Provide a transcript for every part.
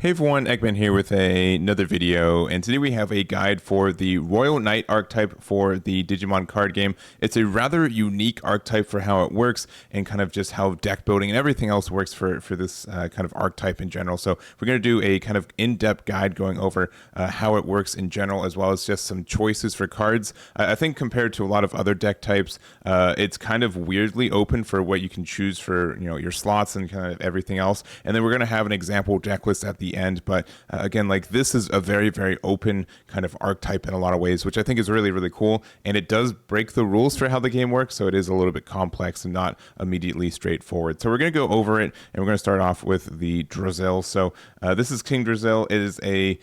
Hey everyone, Eggman here with another video, and today we have a guide for the Royal Knight archetype for the Digimon card game. It's a rather unique archetype for how it works, and kind of just how deck building and everything else works for this kind of archetype in general. So we're going to do a kind of in-depth guide going over how it works in general, as well as just some choices for cards. I think compared to a lot of other deck types, it's kind of weirdly open for what you can choose for your slots and kind of everything else. And then we're going to have an example deck list at the end, but again, like, this is a very open kind of archetype in a lot of ways, which I think is really cool, and it does break the rules for how the game works, so it is a little bit complex and not immediately straightforward. So we're going to go over it, and we're going to start off with the Drizzle. So this is King Drizzle. It is a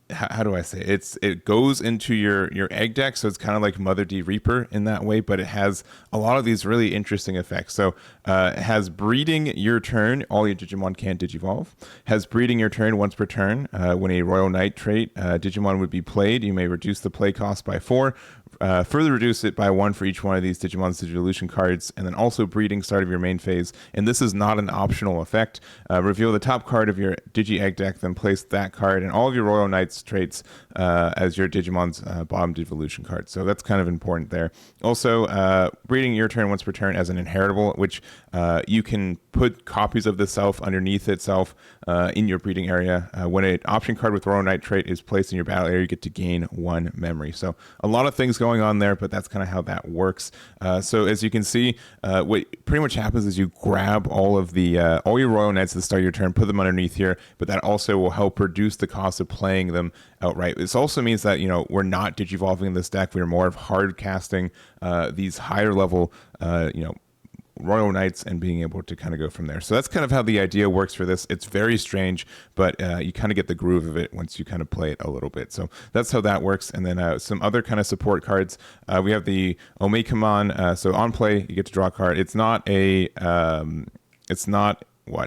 how do I say it? It goes into your egg deck, so it's kind of like Mother D Reaper in that way, but it has a lot of these really interesting effects. So it has breeding your turn, all your Digimon can't digivolve. Has breeding your turn once per turn. When a Royal Knight trait Digimon would be played, you may reduce the play cost by 4. Further reduce it by 1 for each one of these Digimon's Digivolution cards, and then also breeding start of your main phase. And this is not an optional effect. Reveal the top card of your Digi Egg deck, then place that card and all of your Royal Knights traits as your Digimon's bottom Digivolution card. So that's kind of important there. Also, breeding your turn once per turn as an inheritable, which you can put copies of the self underneath itself in your breeding area. When an option card with Royal Knight trait is placed in your battle area, you get to gain 1 memory. So a lot of things going on there, but that's kind of how that works. So as you can see, what pretty much happens is you grab all of the all your Royal Knights at the start of your turn, put them underneath here, but that also will help reduce the cost of playing them outright. This also means that we're not digivolving in this deck. We're more of hard casting these higher level Royal Knights and being able to kind of go from there. So that's kind of how the idea works for this. It's very strange, but you kind of get the groove of it once you kind of play it a little bit. So that's how that works. And then some other kind of support cards. We have the Omekamon. So on play, you get to draw a card. It's not a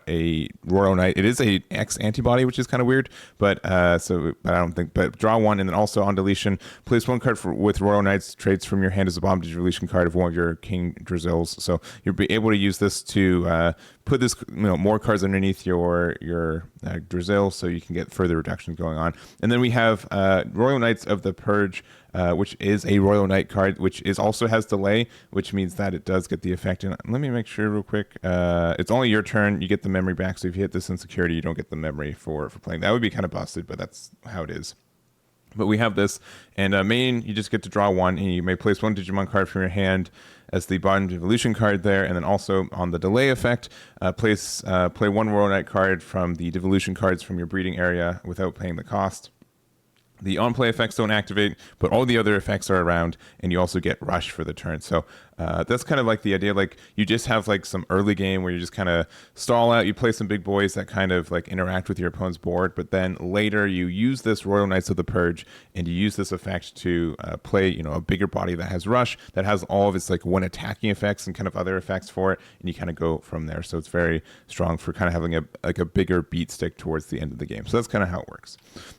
a Royal Knight. It is a X antibody, which is kind of weird, but I don't think. But draw 1, and then also on deletion, place 1 card with Royal Knights traits from your hand as a bottom deletion card of one of your King Drizzles. So you'll be able to use this to put this more cards underneath your Drizzle, so you can get further reductions going on. And then we have Royal Knights of the Purge, which is a Royal Knight card, which also has delay, which means that it does get the effect. And let me make sure real quick. It's only your turn. You get the memory back. So if you hit this in security, you don't get the memory for playing. That would be kind of busted, but that's how it is. But we have this, and main, you just get to draw 1, and you may place 1 Digimon card from your hand as the bottom evolution card there, and then also on the delay effect, play 1 Royal Knight card from the devolution cards from your breeding area without paying the cost. The on-play effects don't activate, but all the other effects are around, and you also get rush for the turn. So that's kind of like the idea. Like, you just have like some early game where you just kind of stall out. You play some big boys that kind of like interact with your opponent's board, but then later you use this Royal Knights of the Purge, and you use this effect to play a bigger body that has rush, that has all of its like 1 attacking effects and kind of other effects for it, and you kind of go from there. So it's very strong for kind of having a bigger beat stick towards the end of the game. So that's kind of how it works.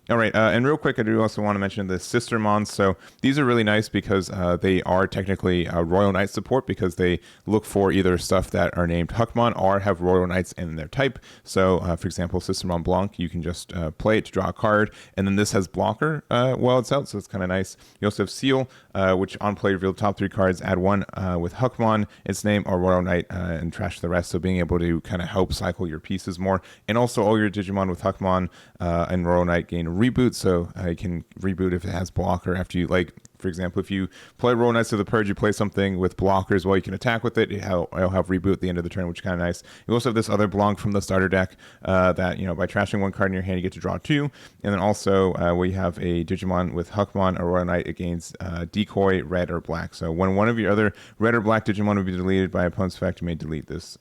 All right, and real quick, I do also want to mention the Sister Mons. So these are really nice because they are technically Royal Knight support, because they look for either stuff that are named Huckmon or have Royal Knights in their type. So for example, Sister Mon Blanc, you can just play it to draw a card, and then this has blocker while it's out, so it's kind of nice. You also have Seal, which on play reveal the top 3 cards, add 1 with Huckmon, its name, or Royal Knight, and trash the rest. So being able to kind of help cycle your pieces more. And also all your Digimon with Huckmon and Royal Knight gain reboot, so you can reboot if it has blocker after you, like, for example, if you play Royal Knights of the Purge, you play something with blockers, well, you can attack with it. It'll have reboot at the end of the turn, which is kind of nice. You also have this other Blanc from the starter deck that, by trashing 1 card in your hand, you get to draw 2. And then also we have a Digimon with Huckmon or Royal Knight, it gains decoy, red, or black. So when one of your other red or black Digimon would be deleted by opponent's effect, you may delete this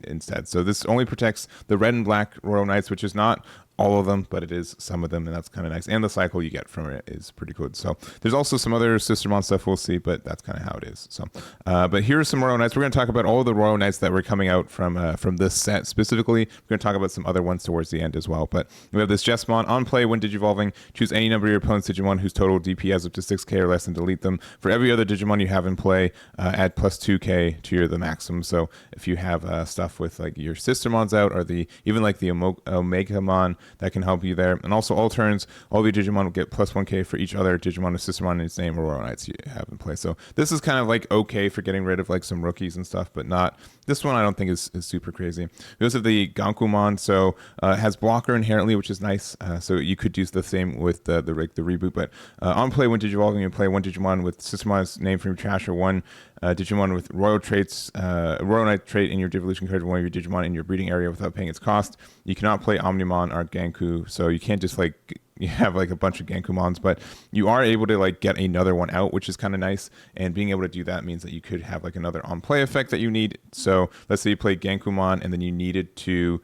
instead. So this only protects the red and black Royal Knights, which is not all of them, but it is some of them, and that's kind of nice. And the cycle you get from it is pretty good. So there's also some other Sistermon stuff we'll see, but that's kind of how it is. So, but here are some Royal Knights. We're going to talk about all the Royal Knights that were coming out from this set specifically. We're going to talk about some other ones towards the end as well. But we have this Jessamon on play when Digivolving. Choose any number of your opponent's Digimon whose total DP has up to 6k or less and delete them. For every other Digimon you have in play, add plus 2k to the maximum. So if you have stuff with like your Sistermons out, or even like the Omegamon, that can help you there. And also all turns, all your Digimon will get plus 1k for each other Digimon or Sistermon in its name or Royal Knights you have in play. So this is kind of like okay for getting rid of like some rookies and stuff, but not this one. I don't think is super crazy. We also have the Gankumon, so it has blocker inherently, which is nice. So you could use the same with the reboot, but on play when Digivolving, you play one Digimon with Sistermon's name from your trash, or one Digimon with Royal traits, Royal Knight trait in your Devolution card of one of your Digimon in your breeding area without paying its cost. You cannot play Omnimon or Ganku, so you can't just like you have like a bunch of Gankumons, but you are able to like get another one out, which is kind of nice. And being able to do that means that you could have like another on play effect that you need. So let's say you play Gankumon and then you needed to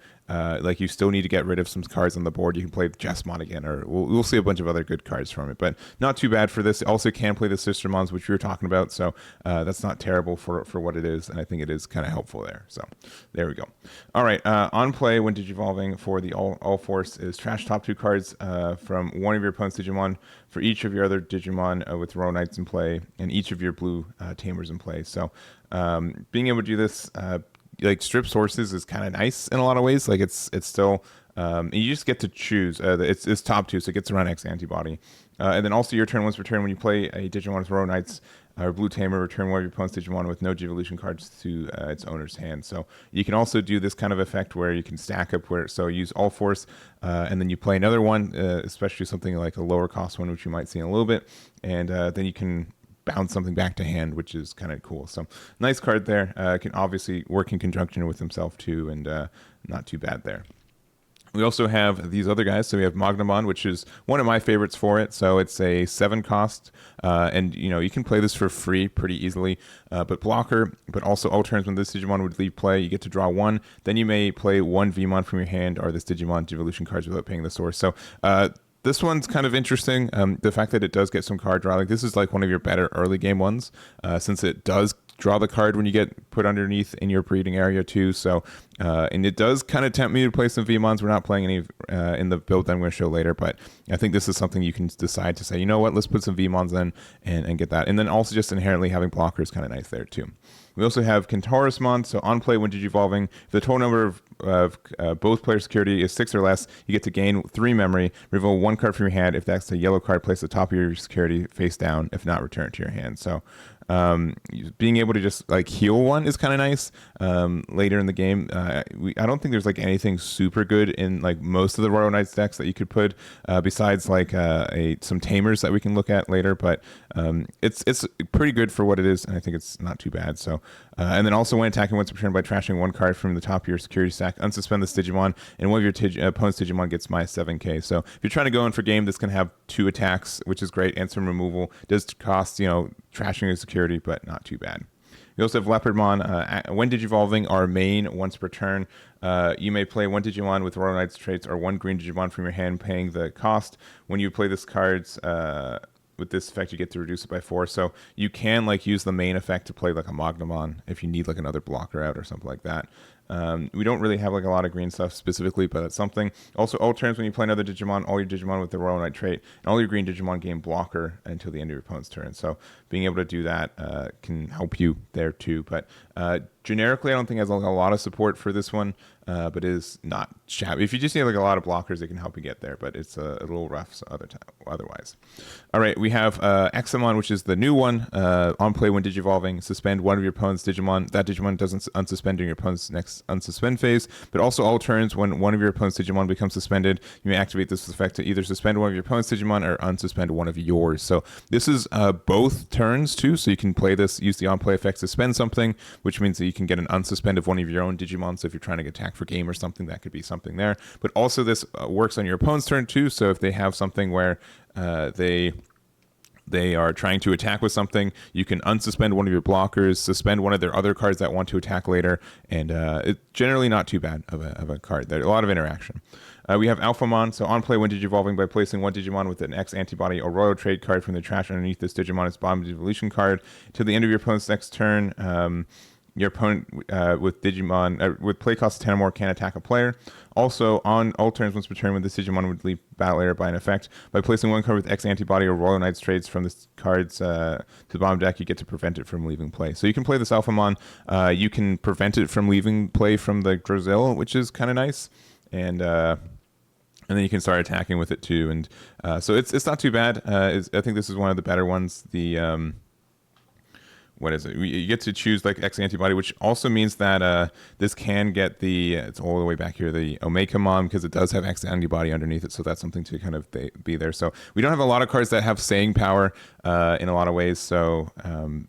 like you still need to get rid of some cards on the board. You can play Jessamon again, or we'll see a bunch of other good cards from it, but not too bad for this. It also can play the Sistermons, which we were talking about, so that's not terrible for what it is, and I think it is kind of helpful there. So there we go. All right, on play when Digivolving for the All Force is trash top 2 cards from one of your opponent's Digimon for each of your other Digimon with Royal Knights in play, and each of your blue Tamers in play. So being able to do this, like strip sources is kind of nice in a lot of ways. Like it's still you just get to choose. It's top 2, so it gets around X antibody, and then also your turn once per turn when you play a Digimon with Royal Knights or Blue Tamer, return one of your opponent's Digimon with no Devolution cards to its owner's hand. So you can also do this kind of effect where you can stack up so use All Force, and then you play another one, especially something like a lower cost one, which you might see in a little bit, and then you can bounce something back to hand, which is kind of cool. So nice card there. Can obviously work in conjunction with himself too, and not too bad there. We also have these other guys. So we have Magnamon, which is one of my favorites for it. So it's a 7 cost, and you can play this for free pretty easily. But blocker, but also all turns when this Digimon would leave play, you get to draw 1. Then you may play 1 Vmon from your hand or this Digimon Devolution cards without paying the source. So this one's kind of interesting. The fact that it does get some card draw, like this is like one of your better early game ones, since it does draw the card when you get put underneath in your breeding area too. So, and it does kind of tempt me to play some Vmons. We're not playing any in the build that I'm going to show later, but I think this is something you can decide to say, you know what, let's put some Vmons in and get that. And then also just inherently having blocker is kind of nice there too. We also have Kentaurismon, so on play when Digivolving, if the total number of both player security is 6 or less, you get to gain 3 memory, reveal 1 card from your hand. If that's a yellow card, place the top of your security face down. If not, return it to your hand. So being able to just like heal 1 is kind of nice later in the game. I don't think there's like anything super good in like most of the Royal Knights decks that you could put besides like some Tamers that we can look at later, but it's pretty good for what it is, and I think it's not too bad. So and then also when attacking once per turn by trashing 1 card from the top of your security stack, unsuspend this Digimon, and one of your opponent's Digimon gets minus 7k. So if you're trying to go in for game, this can have 2 attacks, which is great, and some removal. It does cost trashing your security, but not too bad. We also have Leopardmon. When Digivolving, our main once per turn, you may play 1 Digimon with Royal Knights traits or 1 green Digimon from your hand, paying the cost. When you play this card's with this effect, you get to reduce it by 4. So you can like use the main effect to play like a Magnamon if you need like another blocker out or something like that. We don't really have like a lot of green stuff specifically, but it's something. Also, all turns when you play another Digimon, all your Digimon with the Royal Knight trait, and all your green Digimon gain blocker until the end of your opponent's turn. So being able to do that can help you there too. But generically, I don't think it has like a lot of support for this one, but it is not shabby. If you just need like a lot of blockers, it can help you get there, but it's a little rough otherwise. All right, we have Examon, which is the new one. On play when Digivolving, suspend 1 of your opponent's Digimon. That Digimon doesn't unsuspend during your opponent's next unsuspend phase, but also all turns when 1 of your opponent's Digimon becomes suspended, you may activate this effect to either suspend 1 of your opponent's Digimon or unsuspend 1 of yours. So this is both turns too, so you can play this, use the on-play effect to suspend something, which means that you can get an unsuspend of 1 of your own Digimon. So if you're trying to get attacked for game or something, that could be something there. But also this works on your opponent's turn too, so if they have something where they are trying to attack with something, you can unsuspend one of your blockers, suspend one of their other cards that want to attack later, and it's generally not too bad of a card. There's a lot of interaction. We have Alphamon. So on play, when Digivolving, by placing one Digimon with an X antibody or royal trade card from the trash underneath this Digimon as bottom evolution card to the end of your opponent's next turn. Your opponent with Digimon with play cost 10 or more can attack a player. Also, on all turns once per turn, when this Digimon would leave battle area by an effect, by placing one card with X antibody or Royal Knight's trades from the cards to the bottom deck, you get to prevent it from leaving play. So you can play this Alphamon. You can prevent it from leaving play from the Drizzle, which is kind of nice, and then you can start attacking with it too. And so it's not too bad. I think this is one of the better ones. The what is it? You get to choose like X antibody, which also means that this can get it's all the way back here, the Omegamon, because it does have X antibody underneath it. So that's something to kind of be there. So we don't have a lot of cards that have staying power in a lot of ways. So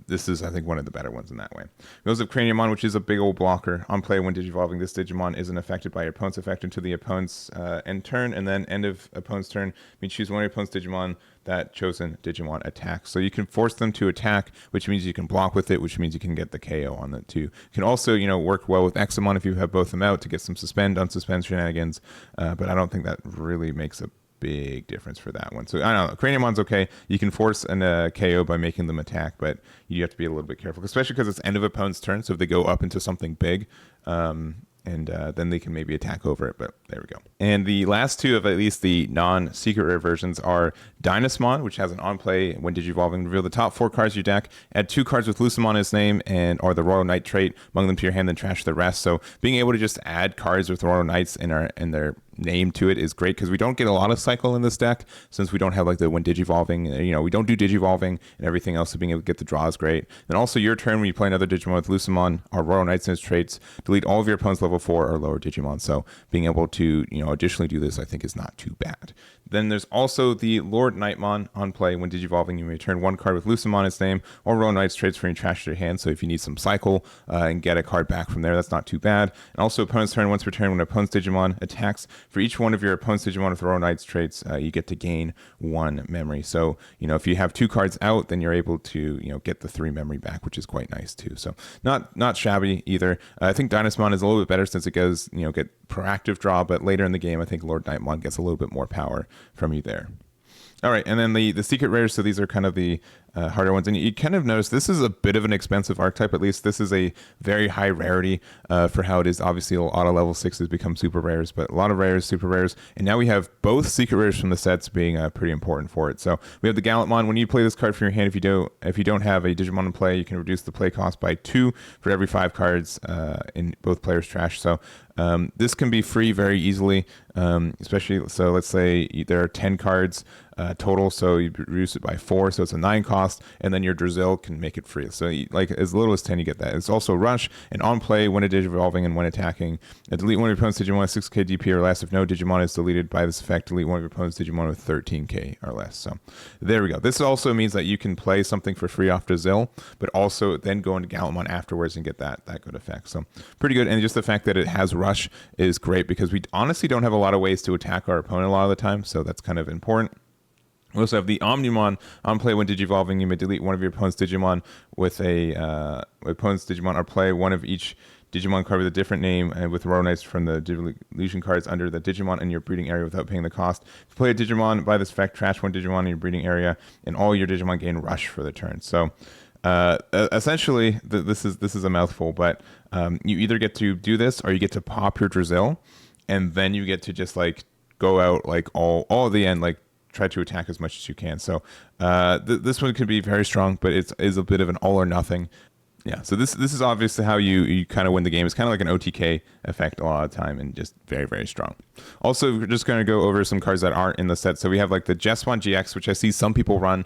this is, I think, one of the better ones in that way. We also have Craniumon, which is a big old blocker. On play, when Digivolving, this Digimon isn't affected by your opponent's effect until the opponent's end turn, and then end of opponent's turn, you choose one of your opponent's Digimon that chosen Digimon attacks. So you can force them to attack, which means you can block with it, which means you can get the KO on it too. You can also, work well with Examon if you have both them out to get some suspend, unsuspend shenanigans, but I don't think that really makes a big difference for that one. So I don't know, Craniumon's okay. You can force an KO by making them attack, but you have to be a little bit careful, especially because it's end of opponent's turn, so if they go up into something big, and then they can maybe attack over it, but there we go. And the last two of at least the non-secret rare versions are Dynasmon, which has an on-play when Digivolving. Reveal the top 4 cards of your deck, add 2 cards with Lucemon in its name or the Royal Knight trait among them to your hand, then trash the rest. So being able to just add cards with Royal Knights in their name to it is great, because we don't get a lot of cycle in this deck since we don't have like the when Digivolving, we don't do Digivolving and everything else, so being able to get the draw is great. Then also your turn when you play another Digimon with Lucemon or Royal Knights in its traits, delete all of your opponent's level 4 or lower Digimon. So being able to additionally do this, I think, is not too bad. Then there's also the Lord Knightmon. On play, when Digivolving, you may return 1 card with Lucemon in its name or Royal Knight's traits for any trash to your hand. So if you need some cycle and get a card back from there, that's not too bad. And also opponent's turn, once per turn, when opponent's Digimon attacks, for each one of your opponent's Digimon with Royal Knight's traits, you get to gain 1 memory. So if you have 2 cards out, then you're able to get the 3 memory back, which is quite nice too. So not shabby either. I think Dynasmon is a little bit better since it goes get proactive draw, but later in the game I think Lord Knightmon gets a little bit more power from you there. All right, and then the secret rares, so these are kind of the harder ones, and you kind of notice this is a bit of an expensive archetype. At least this is a very high rarity for how it is. Obviously a lot of level 6s become super rares, but a lot of rares, super rares, and now we have both secret rares from the sets being pretty important for it. So we have the Gallantmon. When you play this card from your hand, if you don't have a Digimon in play, you can reduce the play cost by 2 for every 5 cards in both players' trash. So this can be free very easily, especially, so let's say there are 10 cards total, so you reduce it by 4, so it's a 9 cost, and then your Drizzle can make it free. So like as little as 10, you get that. It's also Rush, and on play, when it is evolving and when attacking, delete one of your opponent's Digimon with 6k DP or less. If no Digimon is deleted by this effect, delete one of your opponent's Digimon with 13k or less. So there we go. This also means that you can play something for free off Drizzle, but also then go into Gallantmon afterwards and get that good effect. So pretty good, and just the fact that it has Rush is great, because we honestly don't have a lot of ways to attack our opponent a lot of the time, so that's kind of important. We also have the Omnimon. On play, when Digivolving, you may delete one of your opponent's Digimon with opponent's Digimon, or play one of each Digimon card with a different name and with Royal Knights from the Digivolution cards under the Digimon in your breeding area without paying the cost. If you play a Digimon by this effect, trash one Digimon in your breeding area, and all your Digimon gain Rush for the turn. So essentially, this is a mouthful, but you either get to do this or you get to pop your Drizzle, and then you get to just like go out like all at the end, like try to attack as much as you can. So this one could be very strong, but it is a bit of an all or nothing. Yeah, so this is obviously how you kind of win the game. It's kind of like an OTK effect a lot of the time, and just very, very strong. Also, we're just going to go over some cards that aren't in the set. So we have like the Jesmon GX, which I see some people run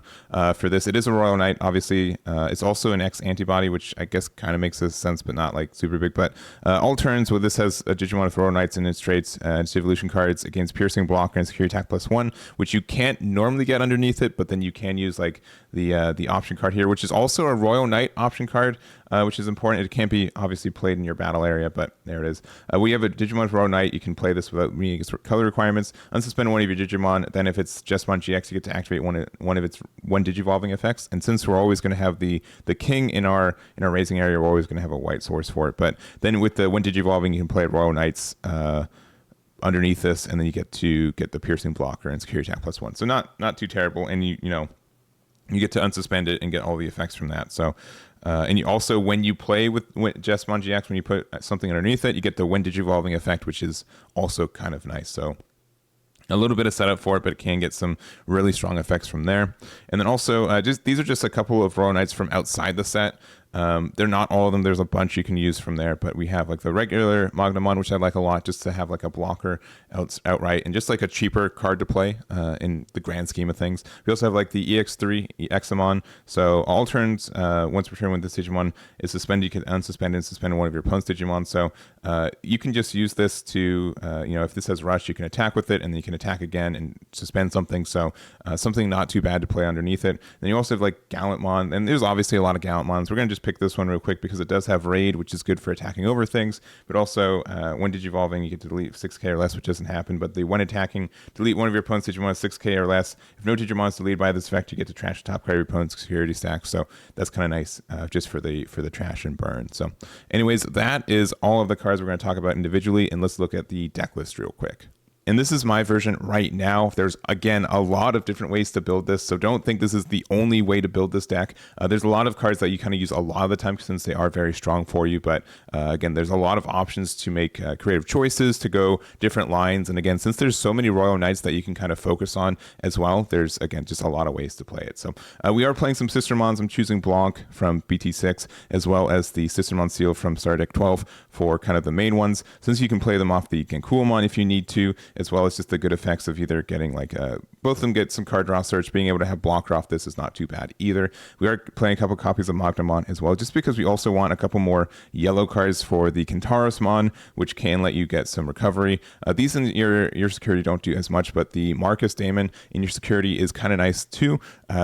for this. It is a Royal Knight, obviously. It's also an X antibody, which I guess kind of makes sense, but not like super big. But all turns, where this has a Digimon with Royal Knights in its traits and its evolution cards against Piercing, Blocker, and Security Attack +1, which you can't normally get underneath it, but then you can use like the option card here, which is also a Royal Knight option card. which is important. It can't be obviously played in your battle area, but there it is. We have a Digimon with Royal Knight. You can play this without meeting color requirements. Unsuspend one of your Digimon. Then if it's Jessamon GX, you get to activate one of its Digivolving effects. And since we're always going to have the king in our raising area, we're always going to have a white source for it. But then with the Digivolving, you can play Royal Knights underneath this, and then you get to get the piercing blocker and security attack +1. So not too terrible, and you get to unsuspend it and get all the effects from that. So and you also, when you play with Jessamon GX, when you put something underneath it, you get the When Digivolving effect, which is also kind of nice. So a little bit of setup for it, but it can get some really strong effects from there. And then also, these are just a couple of Royal Knights from outside the set. They're not all of them. There's a bunch you can use from there, but we have like the regular Magnamon, which I like a lot, just to have like a blocker outright and just like a cheaper card to play in the grand scheme of things. We also have like the EX3 Examon. So all turns, once per turn when this Digimon is suspended, you can unsuspend and suspend one of your opponent's Digimon. So you can just use this to, if this has Rush, you can attack with it, and then you can attack again and suspend something. So something not too bad to play underneath it. Then you also have like Gallantmon, and there's obviously a lot of Gallantmons. We're going to just pick this one real quick because it does have Raid, which is good for attacking over things, but also when Digivolving, you get to delete 6k or less, which doesn't happen, but when attacking, delete one of your opponent's Digimon 6k or less. If no Digimon is deleted by this effect, you get to trash the top card of your opponent's security stack, so that's kind of nice just for the trash and burn. So anyways, that is all of the cards we're going to talk about individually, and let's look at the deck list real quick. And this is my version right now. There's, again, a lot of different ways to build this, so don't think this is the only way to build this deck. There's a lot of cards that you kind of use a lot of the time since they are very strong for you, but again, there's a lot of options to make creative choices, to go different lines, and again, since there's so many Royal Knights that you can kind of focus on as well, there's, again, just a lot of ways to play it. So we are playing some Sistermons. I'm choosing Blanc from BT6, as well as the Sistermon Seal from Star Deck 12 for kind of the main ones, since you can play them off the Genkuomon if you need to, as well as just the good effects of either getting like both of them get some card draw search. Being able to have blocker off this is not too bad either. We are playing a couple copies of Magnamon as well, just because we also want a couple more yellow cards for the Kentarosmon, which can let you get some recovery. These in your security don't do as much, but the Marcus Daemon in your security is kind of nice too.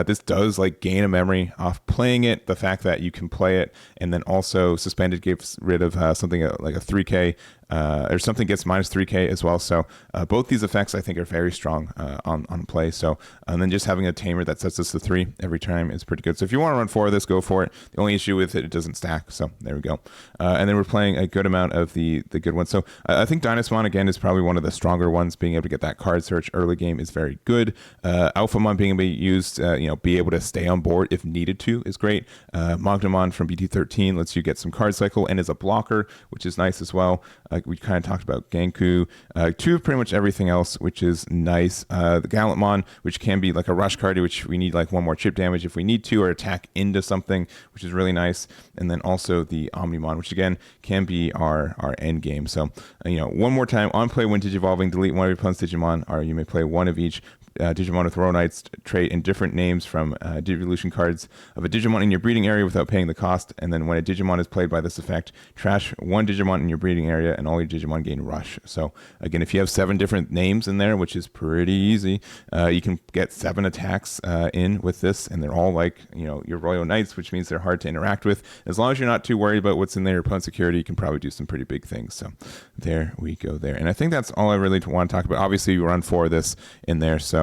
This does like gain a memory off playing it. The fact that you can play it, and then also suspended gets rid of something like a 3k. Or something gets -3k as well. So both these effects I think are very strong on play. So and then just having a tamer that sets us to 3 every time is pretty good. So if you want to run 4 of this, go for it. The only issue with it doesn't stack. So there we go. And then we're playing a good amount of the good ones. So I think Dynasmon again is probably one of the stronger ones. Being able to get that card search early game is very good. Alphamon being able to be used, be able to stay on board if needed to is great. Magnamon from BT13 lets you get some card cycle and is a blocker, which is nice as well. We kind of talked about Genku, to pretty much everything else, which is nice. The Gallantmon, which can be like a rush card, which we need like one more chip damage if we need to, or attack into something, which is really nice. And then also the Omnimon, which again can be our end game. So, one more time, on play when Digivolving, delete one of your opponent's Digimon, or you may play one of each Digimon with Royal Knight's trait in different names from Digivolution cards of a Digimon in your breeding area without paying the cost. And then when a Digimon is played by this effect, trash one Digimon in your breeding area and all your Digimon gain Rush. So again, if you have 7 different names in there, which is pretty easy, you can get 7 attacks in with this, and they're all like, your Royal Knights, which means they're hard to interact with. As long as you're not too worried about what's in there, your opponent's security, you can probably do some pretty big things. So there we go there. And I think that's all I really want to talk about. Obviously, you run 4 of this in there, so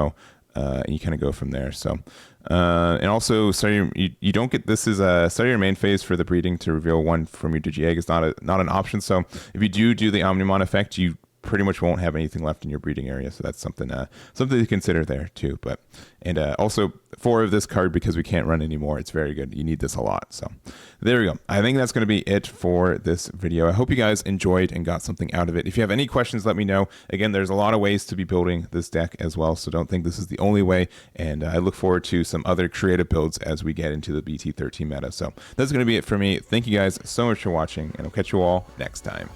and you kind of go from there. So and also you don't get, this is a start your main phase for the breeding to reveal one from your Digi-Egg is not an option. So if you do the Omnimon effect, you pretty much won't have anything left in your breeding area, so that's something to consider there too. But and also 4 of this card, because we can't run anymore, it's very good. You need this a lot. So there we go. I think that's going to be it for this video. I hope you guys enjoyed and got something out of it. If you have any questions, let me know. Again, there's a lot of ways to be building this deck as well, so don't think this is the only way. And I look forward to some other creative builds as we get into the BT13 meta. So that's going to be it for me. Thank you guys so much for watching, and I'll catch you all next time.